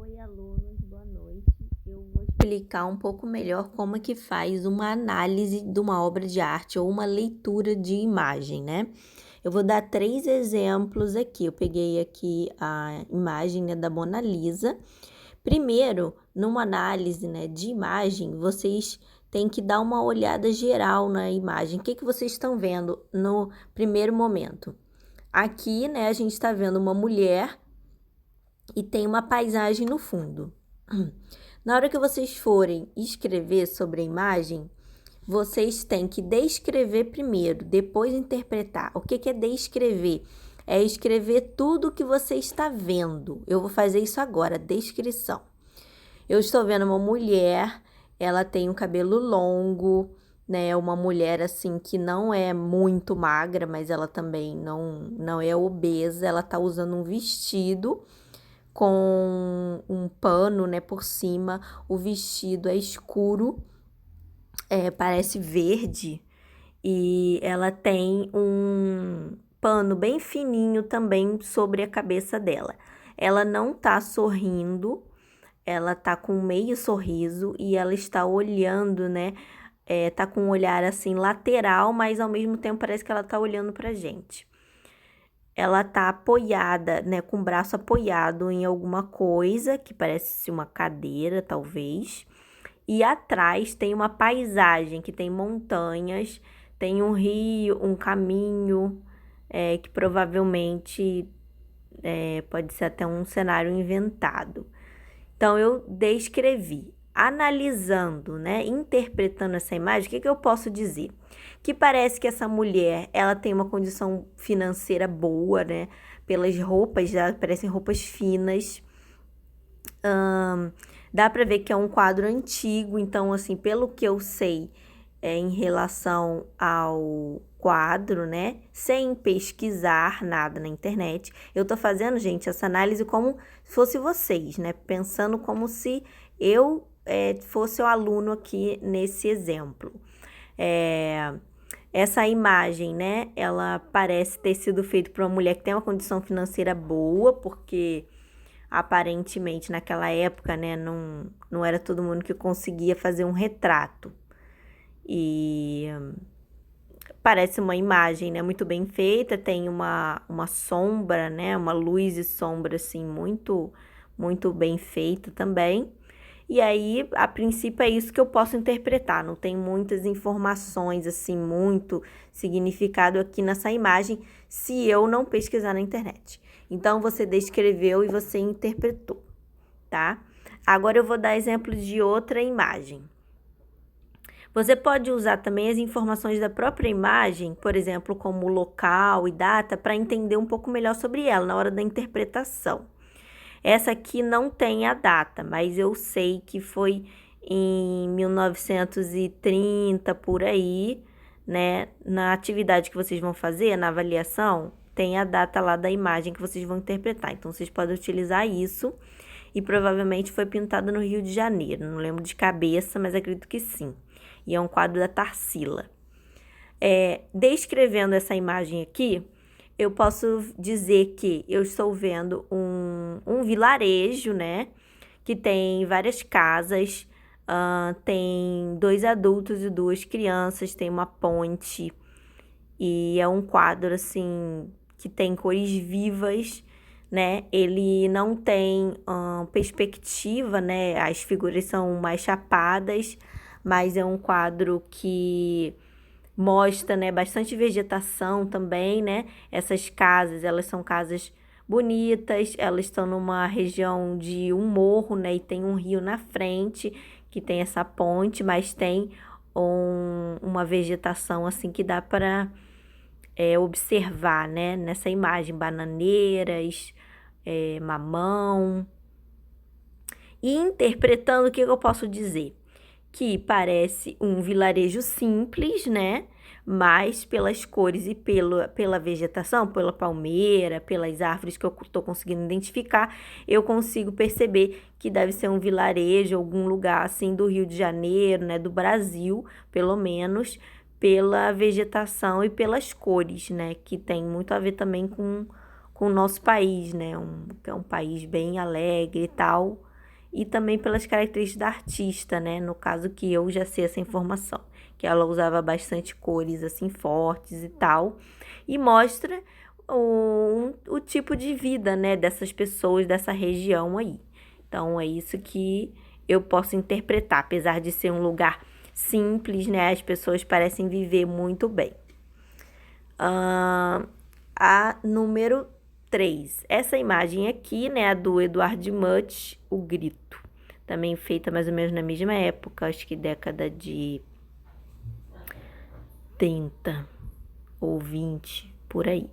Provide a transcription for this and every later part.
Oi, alunos, boa noite. Eu vou explicar um pouco melhor como é que faz uma análise de uma obra de arte ou uma leitura de imagem, né? Eu vou dar 3 exemplos aqui. Eu peguei aqui a imagem, né, da Mona Lisa. Primeiro, numa análise, né, de imagem, vocês têm que dar uma olhada geral na imagem. O que vocês estão vendo no primeiro momento? Aqui, né, a gente está vendo uma mulher e tem uma paisagem no fundo. Na hora que vocês forem escrever sobre a imagem, vocês têm que descrever primeiro, depois interpretar. O que é descrever? É escrever tudo o que você está vendo. Eu vou fazer isso agora, descrição. Eu estou vendo uma mulher, ela tem um cabelo longo, né? Uma mulher assim que não é muito magra, mas ela também não é obesa. Ela está usando um vestido com um pano, né, por cima. O vestido é escuro, parece verde, e ela tem um pano bem fininho também sobre a cabeça dela. Ela não tá sorrindo, ela tá com um meio sorriso e ela está olhando, né? Tá com um olhar assim lateral, mas ao mesmo tempo parece que ela tá olhando pra gente. Ela tá apoiada, né, com o braço apoiado em alguma coisa, que parece uma cadeira, talvez. E atrás tem uma paisagem, que tem montanhas, tem um rio, um caminho, que provavelmente pode ser até um cenário inventado. Então, eu descrevi. Analisando, né, interpretando essa imagem, o que eu posso dizer? Que parece que essa mulher, ela tem uma condição financeira boa, né? Pelas roupas, já parecem roupas finas. Dá para ver que é um quadro antigo, então, assim, pelo que eu sei, em relação ao quadro, né? Sem pesquisar nada na internet. Eu tô fazendo, gente, essa análise como se fosse vocês, né? Pensando como se eu fosse o aluno aqui nesse exemplo. Essa imagem, né? Ela parece ter sido feita por uma mulher que tem uma condição financeira boa, porque aparentemente naquela época, né? Não era todo mundo que conseguia fazer um retrato. E parece uma imagem, né, muito bem feita, tem uma sombra, né, uma luz e sombra, assim, muito bem feita também. E aí, a princípio, é isso que eu posso interpretar, não tem muitas informações, assim, muito significado aqui nessa imagem, se eu não pesquisar na internet. Então, você descreveu e você interpretou, tá? Agora, eu vou dar exemplo de outra imagem. Você pode usar também as informações da própria imagem, por exemplo, como local e data, para entender um pouco melhor sobre ela na hora da interpretação. Essa aqui não tem a data, mas eu sei que foi em 1930, por aí, né? Na atividade que vocês vão fazer, na avaliação, tem a data lá da imagem que vocês vão interpretar. Então, vocês podem utilizar isso. E provavelmente foi pintado no Rio de Janeiro. Não lembro de cabeça, mas acredito que sim. E é um quadro da Tarsila. Descrevendo essa imagem aqui, eu posso dizer que eu estou vendo um vilarejo, né? Que tem várias casas, tem 2 adultos e 2 crianças, tem uma ponte. E é um quadro, assim, que tem cores vivas, né? Ele não tem perspectiva, né? As figuras são mais chapadas, mas é um quadro que mostra, né, bastante vegetação também, né? Essas casas, elas são casas bonitas, elas estão numa região de um morro, né? E tem um rio na frente que tem essa ponte, mas tem uma vegetação assim que dá para observar, né? Nessa imagem, bananeiras, mamão. E interpretando, o que eu posso dizer? Que parece um vilarejo simples, né? Mas pelas cores e pela vegetação, pela palmeira, pelas árvores que eu estou conseguindo identificar, eu consigo perceber que deve ser um vilarejo, algum lugar assim do Rio de Janeiro, né? Do Brasil, pelo menos, pela vegetação e pelas cores, né? Que tem muito a ver também com o nosso país, né? Que é um país bem alegre e tal. e também pelas características da artista, né? No caso que eu já sei essa informação, que ela usava bastante cores assim fortes e tal, e mostra o tipo de vida, né, dessas pessoas dessa região aí. Então é isso que eu posso interpretar, apesar de ser um lugar simples, né? As pessoas parecem viver muito bem. A número 3. Essa imagem aqui, né, a do Edward Munch, O Grito. Também feita mais ou menos na mesma época, acho que década de 30 ou 20, por aí.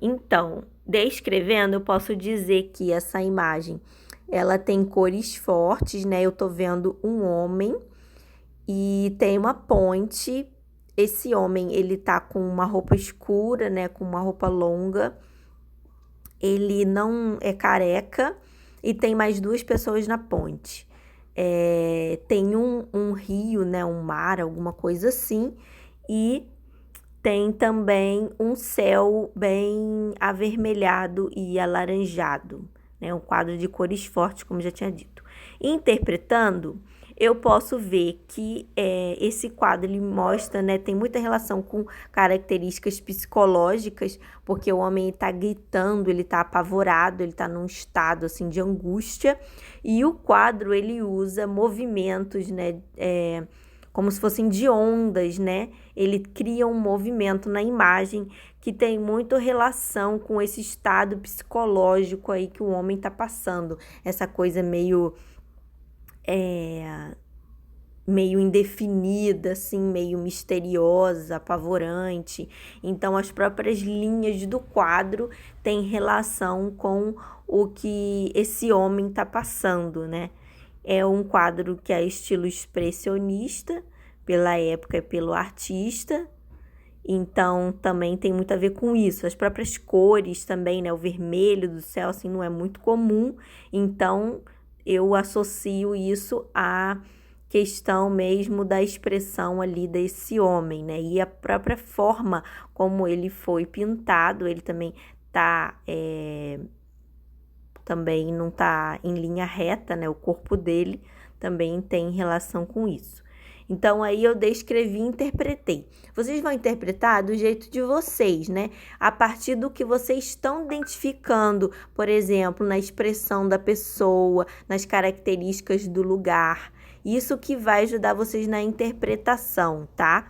Então, descrevendo, eu posso dizer que essa imagem, ela tem cores fortes, né? Eu tô vendo um homem e tem uma ponte. Esse homem, ele tá com uma roupa escura, né? Com uma roupa longa. Ele não é careca e tem mais duas pessoas na ponte. Tem um rio, né? Um mar, alguma coisa assim. E tem também um céu bem avermelhado e alaranjado, né? Um quadro de cores fortes, como já tinha dito. Interpretando, eu posso ver que esse quadro ele mostra, né? Tem muita relação com características psicológicas, porque o homem está gritando, ele está apavorado, ele está num estado assim de angústia, e o quadro ele usa movimentos, né? Como se fossem de ondas, né? Ele cria um movimento na imagem que tem muito relação com esse estado psicológico aí que o homem está passando. Essa coisa meio indefinida, assim, meio misteriosa, apavorante. Então, as próprias linhas do quadro têm relação com o que esse homem está passando, né? É um quadro que é estilo expressionista, pela época e pelo artista. Então, também tem muito a ver com isso. As próprias cores também, né? O vermelho do céu, assim, não é muito comum. Então, eu associo isso à questão mesmo da expressão ali desse homem, né? E a própria forma como ele foi pintado, ele também também não tá em linha reta, né? O corpo dele também tem relação com isso. Então, aí eu descrevi e interpretei. Vocês vão interpretar do jeito de vocês, né? A partir do que vocês estão identificando, por exemplo, na expressão da pessoa, nas características do lugar. Isso que vai ajudar vocês na interpretação, tá?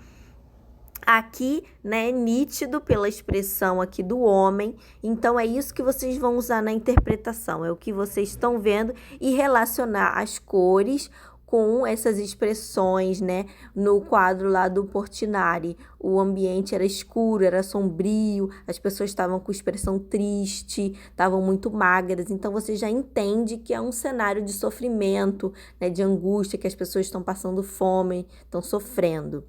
Aqui, né, é nítido pela expressão aqui do homem, então é isso que vocês vão usar na interpretação, é o que vocês estão vendo e relacionar as cores com essas expressões, né? No quadro lá do Portinari, o ambiente era escuro, era sombrio, as pessoas estavam com expressão triste, estavam muito magras, então você já entende que é um cenário de sofrimento, né, de angústia, que as pessoas estão passando fome, estão sofrendo.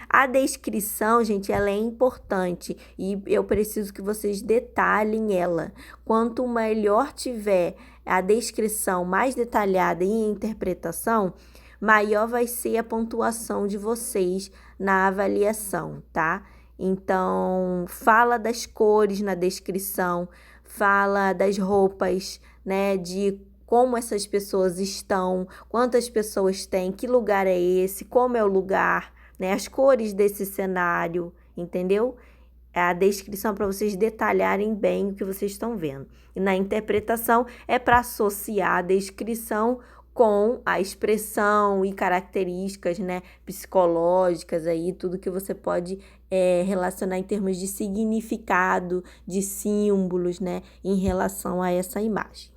A descrição, gente, ela é importante e eu preciso que vocês detalhem ela. Quanto melhor tiver a descrição mais detalhada e a interpretação, maior vai ser a pontuação de vocês na avaliação, tá? Então, fala das cores na descrição, fala das roupas, né, de como essas pessoas estão, quantas pessoas tem, que lugar é esse, como é o lugar, né, as cores desse cenário, entendeu? A descrição para vocês detalharem bem o que vocês estão vendo. E na interpretação é para associar a descrição com a expressão e características, né, psicológicas aí, tudo que você pode relacionar em termos de significado, de símbolos, né, em relação a essa imagem.